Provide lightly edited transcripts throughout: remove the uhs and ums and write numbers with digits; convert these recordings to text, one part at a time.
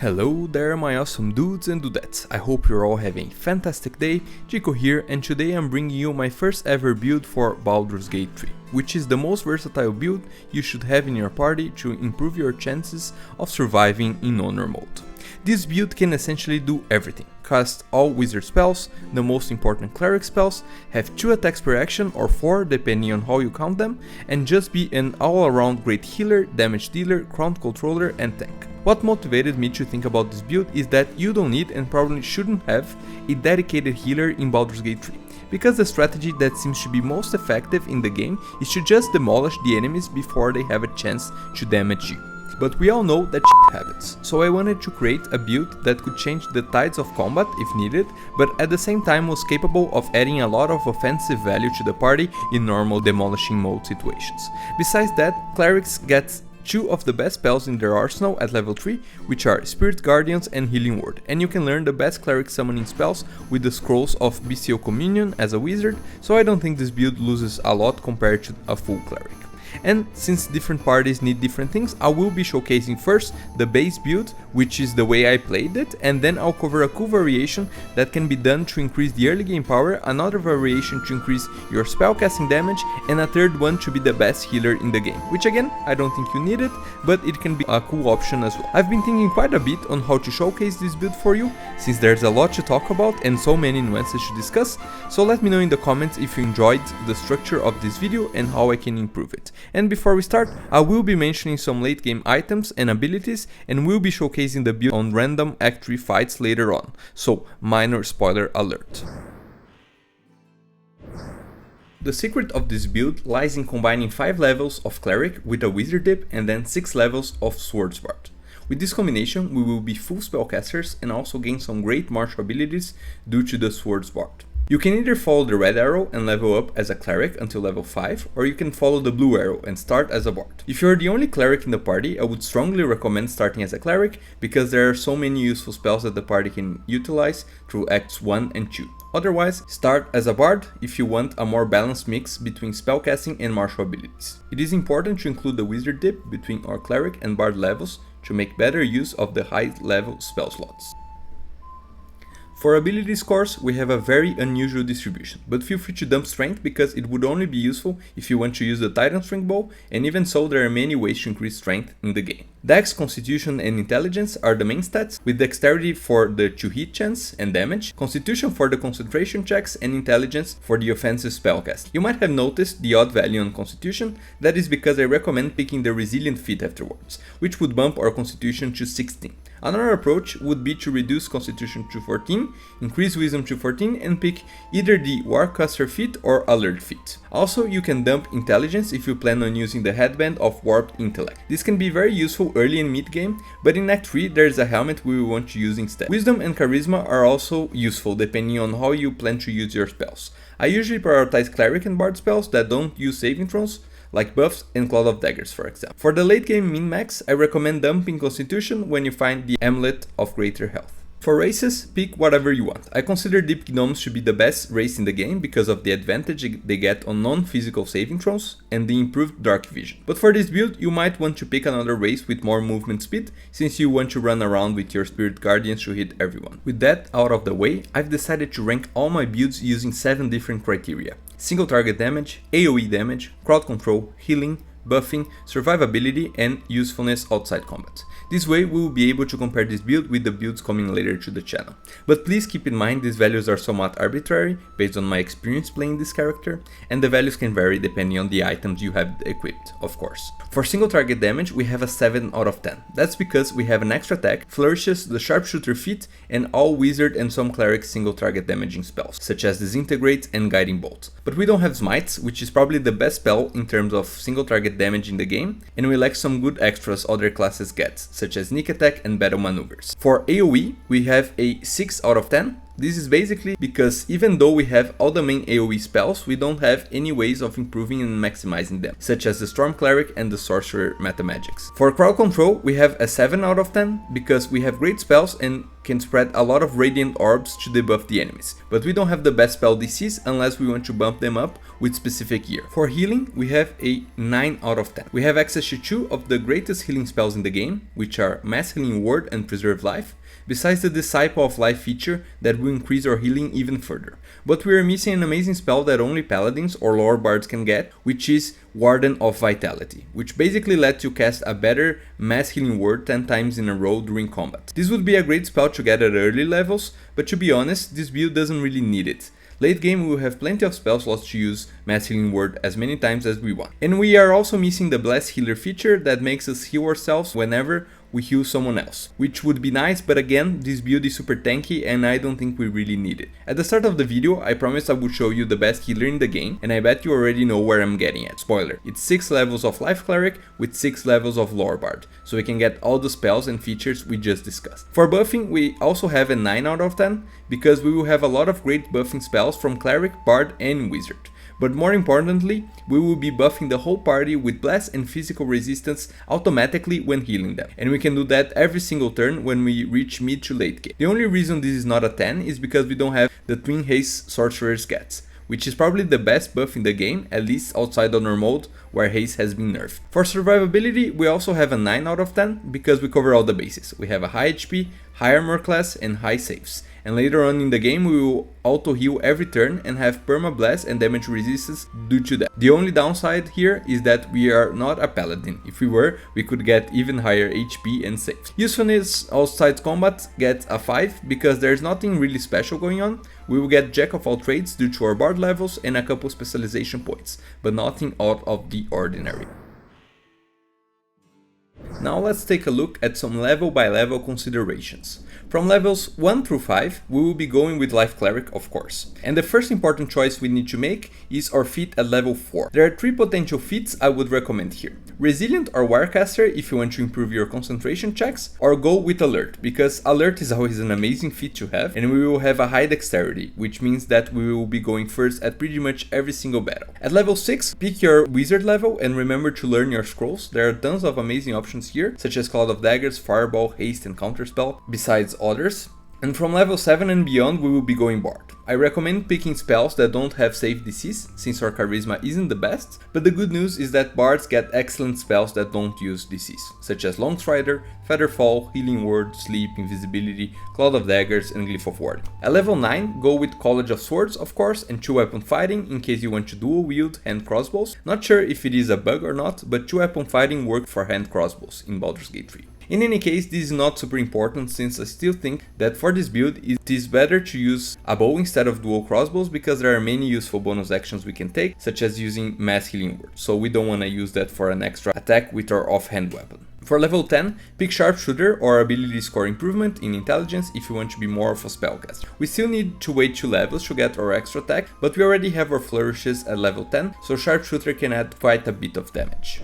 Hello there my awesome dudes and dudettes, I hope you're all having a fantastic day. Chico here, and today I'm bringing you my first ever build for Baldur's Gate 3, which is the most versatile build you should have in your party to improve your chances of surviving in no-nurse mode. This build can essentially do everything: cast all wizard spells, the most important cleric spells, have 2 attacks per action or 4 depending on how you count them, and just be an all-around great healer, damage dealer, crown controller and tank. What motivated me to think about this build is that you don't need and probably shouldn't have a dedicated healer in Baldur's Gate 3, because the strategy that seems to be most effective in the game is to just demolish the enemies before they have a chance to damage you. But we all know that shit happens, so I wanted to create a build that could change the tides of combat if needed, but at the same time was capable of adding a lot of offensive value to the party in normal demolishing mode situations. Besides that, clerics get 2 of the best spells in their arsenal at level 3, which are Spirit Guardians and Healing Word, and you can learn the best cleric summoning spells with the Scrolls of Bestial Communion as a wizard, so I don't think this build loses a lot compared to a full cleric. And since different parties need different things, I will be showcasing first the base build, which is the way I played it, and then I'll cover a cool variation that can be done to increase the early game power, another variation to increase your spellcasting damage, and a third one to be the best healer in the game, which again, I don't think you need it, but it can be a cool option as well. I've been thinking quite a bit on how to showcase this build for you, since there's a lot to talk about and so many nuances to discuss, so let me know in the comments if you enjoyed the structure of this video and how I can improve it. And before we start, I will be mentioning some late game items and abilities, and will be showcasing the build on random Act 3 fights later on, so minor spoiler alert. The secret of this build lies in combining 5 levels of Cleric with a Wizard dip and then 6 levels of Swordsbard. With this combination we will be full spellcasters and also gain some great martial abilities due to the Swordsbard. You can either follow the red arrow and level up as a cleric until level 5, or you can follow the blue arrow and start as a bard. If you are the only cleric in the party, I would strongly recommend starting as a cleric, because there are so many useful spells that the party can utilize through acts 1 and 2. Otherwise, start as a bard if you want a more balanced mix between spellcasting and martial abilities. It is important to include the wizard dip between our cleric and bard levels to make better use of the high level spell slots. For ability scores, we have a very unusual distribution, but feel free to dump strength because it would only be useful if you want to use the Titan Strength Bow, and even so there are many ways to increase strength in the game. Dex, Constitution and Intelligence are the main stats, with Dexterity for the to hit chance and damage, Constitution for the concentration checks, and Intelligence for the offensive spellcast. You might have noticed the odd value on Constitution. That is because I recommend picking the Resilient feat afterwards, which would bump our Constitution to 16. Another approach would be to reduce Constitution to 14, increase Wisdom to 14 and pick either the Warcaster feat or Alert feat. Also, you can dump Intelligence if you plan on using the headband of Warped Intellect. This can be very useful early and mid game, but in Act 3 there is a helmet we will want to use instead. Wisdom and Charisma are also useful depending on how you plan to use your spells. I usually prioritize Cleric and Bard spells that don't use saving throws, like buffs and Cloud of Daggers for example. For the late game min-max, I recommend dumping Constitution when you find the Amulet of Greater Health. For races, pick whatever you want. I consider Deep Gnomes to be the best race in the game because of the advantage they get on non-physical saving throws and the improved Dark Vision. But for this build, you might want to pick another race with more movement speed, since you want to run around with your Spirit Guardians to hit everyone. With that out of the way, I've decided to rank all my builds using 7 different criteria: single target damage, AoE damage, crowd control, healing, buffing, survivability and usefulness outside combat. This way we will be able to compare this build with the builds coming later to the channel. But please keep in mind these values are somewhat arbitrary based on my experience playing this character, and the values can vary depending on the items you have equipped, of course. For single target damage we have a 7 out of 10. That's because we have an extra attack, flourishes, the sharpshooter feat, and all wizard and some cleric single target damaging spells, such as Disintegrate and Guiding Bolt. But we don't have smites, which is probably the best spell in terms of single target damage in the game, and we lack some good extras other classes get, such as Sneak Attack and Battle Maneuvers. For AoE, we have a 6 out of 10, This is basically because even though we have all the main AoE spells, we don't have any ways of improving and maximizing them, such as the Storm Cleric and the Sorcerer Metamagics. For crowd control, we have a 7 out of 10 because we have great spells and can spread a lot of radiant orbs to debuff the enemies, but we don't have the best spell DCs unless we want to bump them up with specific gear. For healing, we have a 9 out of 10. We have access to 2 of the greatest healing spells in the game, which are Mass Healing Word and Preserve Life, besides the Disciple of Life feature that will increase our healing even further. But we are missing an amazing spell that only paladins or lore bards can get, which is Warden of Vitality, which basically lets you cast a better Mass Healing Word 10 times in a row during combat. This would be a great spell to get at early levels, but to be honest, this build doesn't really need it. Late game we will have plenty of spell slots to use Mass Healing Word as many times as we want. And we are also missing the Bless Healer feature that makes us heal ourselves whenever we heal someone else, which would be nice, but again, this build is super tanky and I don't think we really need it. At the start of the video, I promised I would show you the best healer in the game, and I bet you already know where I'm getting at. Spoiler, it's 6 levels of Life Cleric with 6 levels of Lore Bard, so we can get all the spells and features we just discussed. For buffing, we also have a 9 out of 10, because we will have a lot of great buffing spells from Cleric, Bard and Wizard. But more importantly, we will be buffing the whole party with Bless and Physical Resistance automatically when healing them. And we can do that every single turn when we reach mid to late game. The only reason this is not a 10 is because we don't have the Twin Haste Sorcerer's Gets, which is probably the best buff in the game, at least outside Honor mode, where haste has been nerfed. For survivability, we also have a 9 out of 10, because we cover all the bases. We have a high HP, high armor class and high saves. And later on in the game we will auto heal every turn and have perma blast and damage resistance due to that. The only downside here is that we are not a paladin. If we were, we could get even higher HP and saves. Usefulness outside combat gets a 5 because there's nothing really special going on. We will get Jack of all trades due to our bard levels and a couple specialization points, but nothing out of the ordinary. Now let's take a look at some level by level considerations. From levels 1 through 5, we will be going with Life Cleric, of course. And the first important choice we need to make is our feat at level 4. There are 3 potential feats I would recommend here. Resilient or Wirecaster if you want to improve your concentration checks, or go with Alert, because Alert is always an amazing feat to have, and we will have a high dexterity, which means that we will be going first at pretty much every single battle. At level 6, pick your Wizard level and remember to learn your scrolls. There are tons of amazing options here, such as Cloud of Daggers, Fireball, Haste and Counterspell, besides others. And from level 7 and beyond we will be going Bard. I recommend picking spells that don't have save DCs, since our charisma isn't the best, but the good news is that bards get excellent spells that don't use DCs, such as Longstrider, Featherfall, Healing Word, Sleep, Invisibility, Cloud of Daggers and Glyph of Warding. At level 9, go with College of Swords of course, and 2-weapon fighting in case you want to dual wield hand crossbows. Not sure if it is a bug or not, but 2-weapon fighting works for hand crossbows in Baldur's Gate 3. In any case, this is not super important since I still think that for this build it is better to use a bow instead of dual crossbows because there are many useful bonus actions we can take, such as using Mass Healing Word, so we don't want to use that for an extra attack with our offhand weapon. For level 10, pick Sharpshooter or Ability Score Improvement in Intelligence if you want to be more of a spellcaster. We still need to wait 2 levels to get our extra attack, but we already have our Flourishes at level 10, so Sharpshooter can add quite a bit of damage.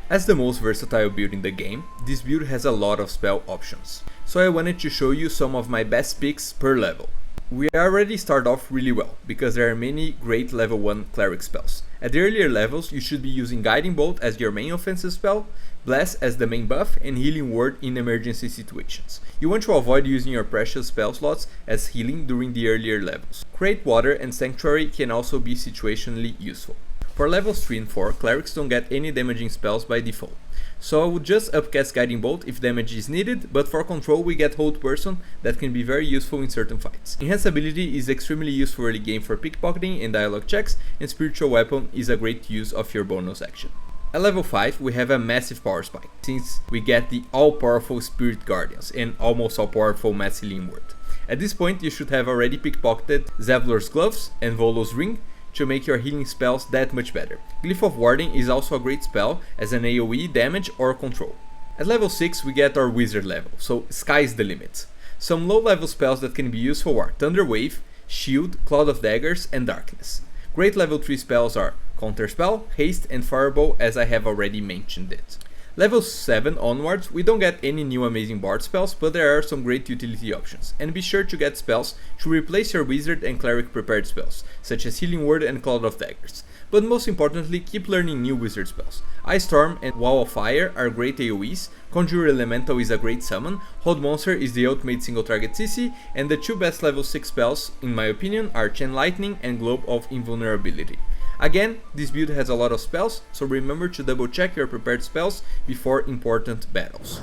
As the most versatile build in the game, this build has a lot of spell options, so I wanted to show you some of my best picks per level. We already start off really well, because there are many great level 1 cleric spells. At the earlier levels, you should be using Guiding Bolt as your main offensive spell, Bless as the main buff, and Healing Word in emergency situations. You want to avoid using your precious spell slots as healing during the earlier levels. Create Water and Sanctuary can also be situationally useful. For levels 3 and 4, clerics don't get any damaging spells by default, so I would just upcast Guiding Bolt if damage is needed, but for control we get Hold Person that can be very useful in certain fights. Enhanced Ability is extremely useful early game for pickpocketing and dialogue checks, and Spiritual Weapon is a great use of your bonus action. At level 5 we have a massive power spike, since we get the all-powerful Spirit Guardians and almost all-powerful Mass Healing Word. At this point you should have already pickpocketed Zevlor's Gloves and Volo's Ring to make your healing spells that much better. Glyph of Warding is also a great spell as an AoE, damage or control. At level 6 we get our Wizard level, so sky's the limit. Some low level spells that can be useful are Thunder Wave, Shield, Cloud of Daggers and Darkness. Great level 3 spells are Counterspell, Haste and Fireball, as I have already mentioned it. Level 7 onwards, we don't get any new amazing bard spells, but there are some great utility options. And be sure to get spells to replace your wizard and cleric prepared spells, such as Healing Word and Cloud of Daggers. But most importantly, keep learning new wizard spells. Ice Storm and Wall of Fire are great AoEs, Conjure Elemental is a great summon, Hold Monster is the ultimate single target CC, and the two best level 6 spells, in my opinion, are Chain Lightning and Globe of Invulnerability. Again, this build has a lot of spells, so remember to double check your prepared spells before important battles.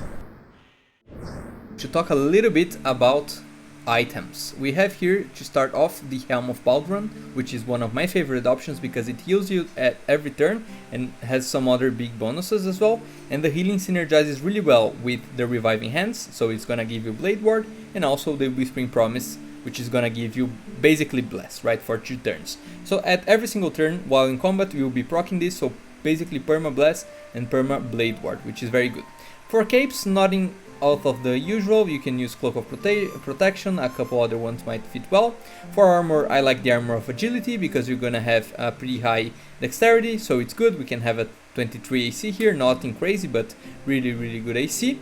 To talk a little bit about items. We have here to start off the Helm of Baldur, which is one of my favorite options because it heals you at every turn and has some other big bonuses as well, and the healing synergizes really well with the Reviving Hands, so it's gonna give you Blade Ward, and also the Whispering Promise, which is gonna give you basically Bless, right, for 2 turns. So at every single turn while in combat we will be proccing this, so basically perma Bless and perma Blade Ward, which is very good. For capes, nothing out of the usual. You can use Cloak of Protection, a couple other ones might fit well. For armor, I like the Armor of Agility because you're gonna have a pretty high dexterity, so it's good. We can have a 23 AC here, nothing crazy, but really good AC.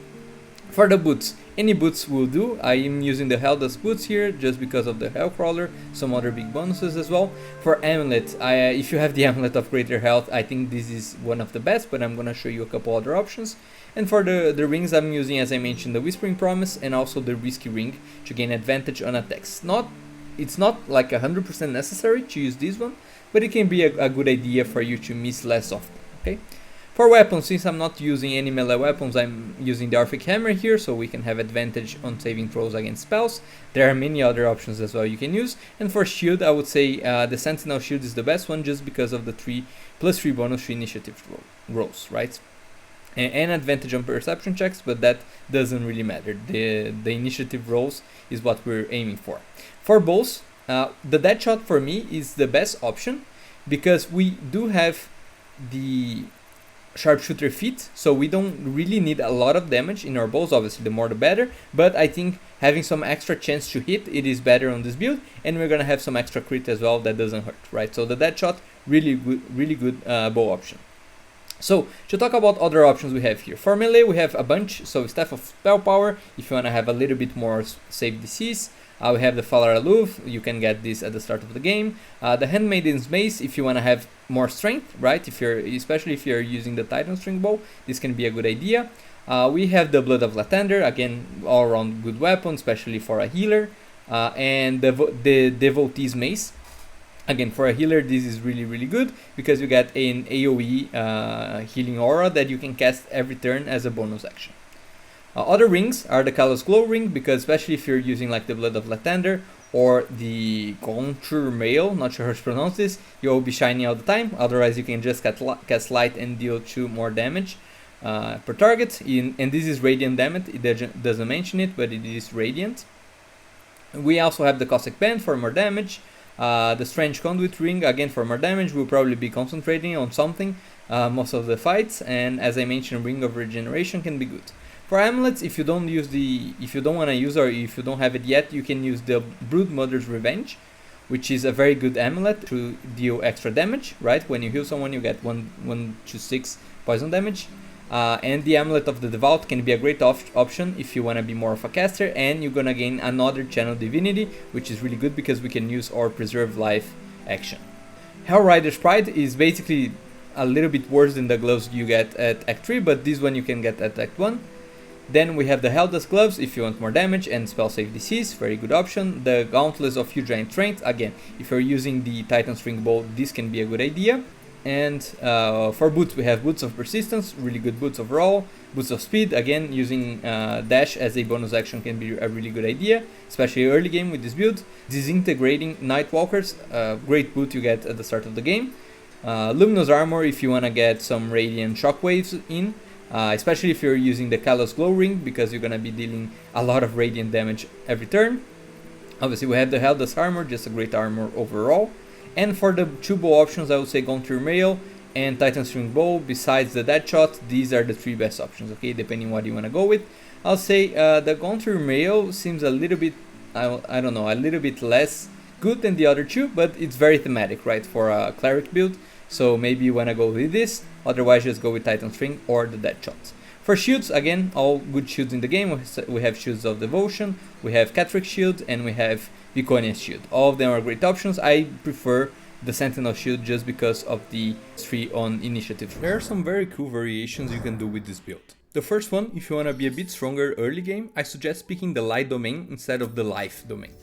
For the boots, any boots will do. I am using the Helldust boots here just because of the Hellcrawler, some other big bonuses as well. For amulet, if you have the Amulet of Greater Health, I think this is one of the best, but I'm gonna show you a couple other options. And for the rings, I'm using, as I mentioned, the Whispering Promise and also the Risky Ring to gain advantage on attacks. It's not like 100% necessary to use this one, but it can be a good idea for you to miss less often, okay? For weapons, since I'm not using any melee weapons, I'm using the Orphic Hammer here, so we can have advantage on saving throws against spells. There are many other options as well you can use. And for shield, I would say the Sentinel Shield is the best one just because of the +3 bonus to initiative rolls, right? And advantage on perception checks, but that doesn't really matter. The initiative rolls is what we're aiming for. For bows, the Deadshot for me is the best option because we do have the Sharpshooter feat, so we don't really need a lot of damage in our bows. Obviously the more the better, but I think having some extra chance to hit, it is better on this build, and we're gonna have some extra crit as well that doesn't hurt, right? So the Deadshot, really good bow option. So, to talk about other options we have here. For melee, we have a bunch. So, Staff of Spell Power, if you want to have a little bit more save DCs. We have the Falar Aloof, you can get this at the start of the game. The Handmaiden's Mace, if you want to have more strength, right? Especially if you're using the Titan String Bow, this can be a good idea. We have the Blood of Lathander, again, all around good weapon, especially for a healer. And the Devotee's Mace. Again, for a healer, this is really good because you get an AoE healing aura that you can cast every turn as a bonus action. Other rings are the Callous Glow ring, because especially if you're using like the Blood of Lathander or the Contour Mail, not sure how to pronounce this, you'll be shining all the time. Otherwise, you can just cast Light and deal 2 more damage per target. And this is radiant damage. It doesn't mention it, but it is radiant. We also have the Cossack Band for more damage. The Strange Conduit ring, again for more damage. We'll probably be concentrating on something most of the fights, and as I mentioned, Ring of Regeneration can be good. For amulets, if you don't want to use, or if you don't have it yet, you can use the Brood Mother's Revenge, which is a very good amulet to deal extra damage, right? When you heal someone, you get 1 to 6 poison damage. And the Amulet of the Devout can be a great option if you want to be more of a caster, and you're gonna gain another Channel Divinity, which is really good because we can use our Preserve Life action. Hellrider's Pride is basically a little bit worse than the gloves you get at Act 3, but this one you can get at Act 1. Then we have the Helldust Gloves if you want more damage and spell save DCs, very good option. The Gauntlets of Huge Giant Strength, again, if you're using the Titan String Bow, this can be a good idea. And for boots, we have Boots of Persistence, really good boots overall. Boots of Speed, again, using dash as a bonus action can be a really good idea, especially early game with this build. Disintegrating Nightwalkers, great boot you get at the start of the game. Luminous Armor if you want to get some Radiant Shockwaves in, especially if you're using the Callous Glow ring, because you're going to be dealing a lot of Radiant damage every turn. Obviously we have the Helldust Armor, just a great armor overall. And for the 2 bow options, I would say Gauntled Mail and Titan String Bow. Besides the Deadshot, these are the 3 best options, okay, depending what you want to go with. I'll say the Gauntled Mail seems a little bit, I don't know, a little bit less good than the other 2, but it's very thematic, right, for a cleric build. So maybe you want to go with this, otherwise just go with Titan String or the Deadshot. For shields, again, all good shields in the game. We have Shields of Devotion, we have Catherick Shield, and we have Viconia's Shield. All of them are great options. I prefer the Sentinel Shield just because of the 3 on initiative. There are some very cool variations you can do with this build. The first one, if you want to be a bit stronger early game, I suggest picking the Light Domain instead of the Life Domain.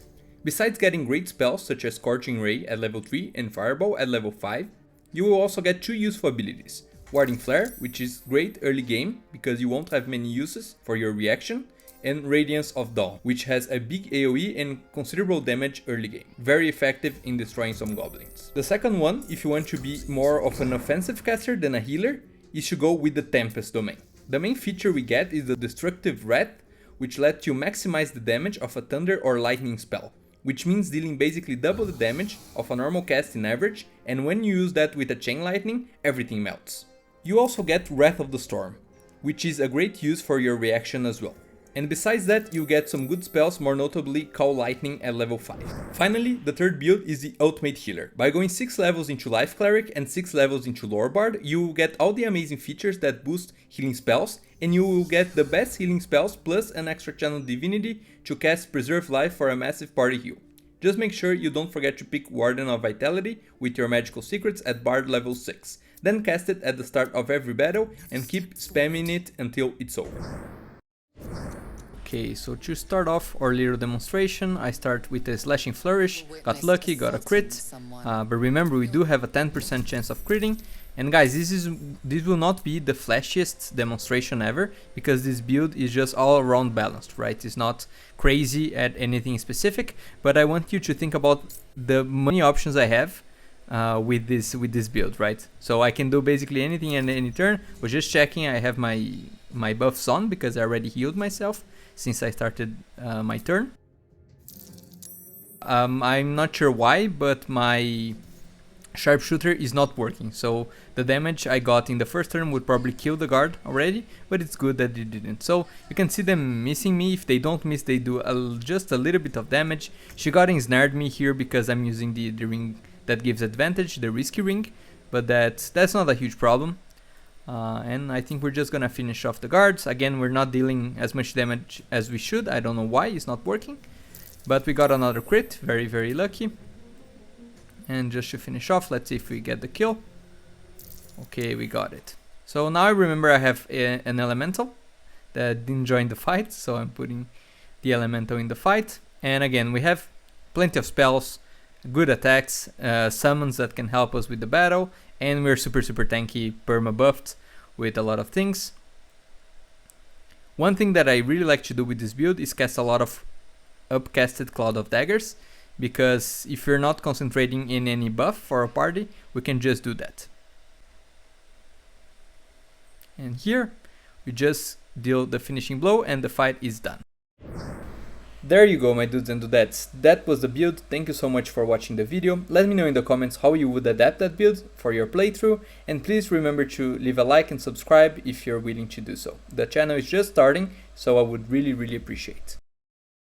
Besides getting great spells such as Scorching Ray at level 3 and Fireball at level 5, you will also get 2 useful abilities. Warding Flare, which is great early game because you won't have many uses for your reaction, and Radiance of Dawn, which has a big AoE and considerable damage early game. Very effective in destroying some goblins. The second one, if you want to be more of an offensive caster than a healer, is to go with the Tempest Domain. The main feature we get is the Destructive Wrath, which lets you maximize the damage of a Thunder or Lightning spell, which means dealing basically double the damage of a normal cast in average, and when you use that with a Chain Lightning, everything melts. You also get Wrath of the Storm, which is a great use for your reaction as well. And besides that, you get some good spells, more notably Call Lightning at level 5. Finally, the third build is the Ultimate Healer. By going 6 levels into Life Cleric and 6 levels into Lore Bard, you will get all the amazing features that boost healing spells, and you will get the best healing spells plus an extra channel Divinity to cast Preserve Life for a massive party heal. Just make sure you don't forget to pick Warden of Vitality with your magical secrets at Bard level 6. Then cast it at the start of every battle and keep spamming it until it's over. Okay, so to start off our little demonstration, I start with a Slashing Flourish, got lucky, got a crit, but remember we do have a 10% chance of critting. And guys, this will not be the flashiest demonstration ever, because this build is just all around balanced, right? It's not crazy at anything specific, but I want you to think about the many options I have with this build, right? So I can do basically anything and any turn. We're just checking I have my buffs on because I already healed myself since I started my turn. I'm not sure why, but my Sharpshooter is not working, so the damage I got in the first turn would probably kill the guard already, but it's good that it didn't. So you can see them missing me. If they don't miss, they do just a little bit of damage. She got ensnared me here because I'm using the ring that gives advantage, the risky ring, but that's not a huge problem. And I think we're just gonna finish off the guards. Again, we're not dealing as much damage as we should. I don't know why it's not working, but we got another crit, very, very lucky. And just to finish off, let's see if we get the kill. Okay, we got it. So now I remember I have an elemental that didn't join the fight, so I'm putting the elemental in the fight. And again, we have plenty of spells, good attacks, summons that can help us with the battle, and we're super tanky, perma buffed with a lot of things. One thing that I really like to do with this build is cast a lot of upcasted Cloud of Daggers, because if you're not concentrating in any buff for a party, we can just do that. And here we just deal the finishing blow and the fight is done. There you go, my dudes and dudettes. That was the build. Thank you so much for watching the video. Let me know in the comments how you would adapt that build for your playthrough, and please remember to leave a like and subscribe if you're willing to do so. The channel is just starting, so I would really appreciate.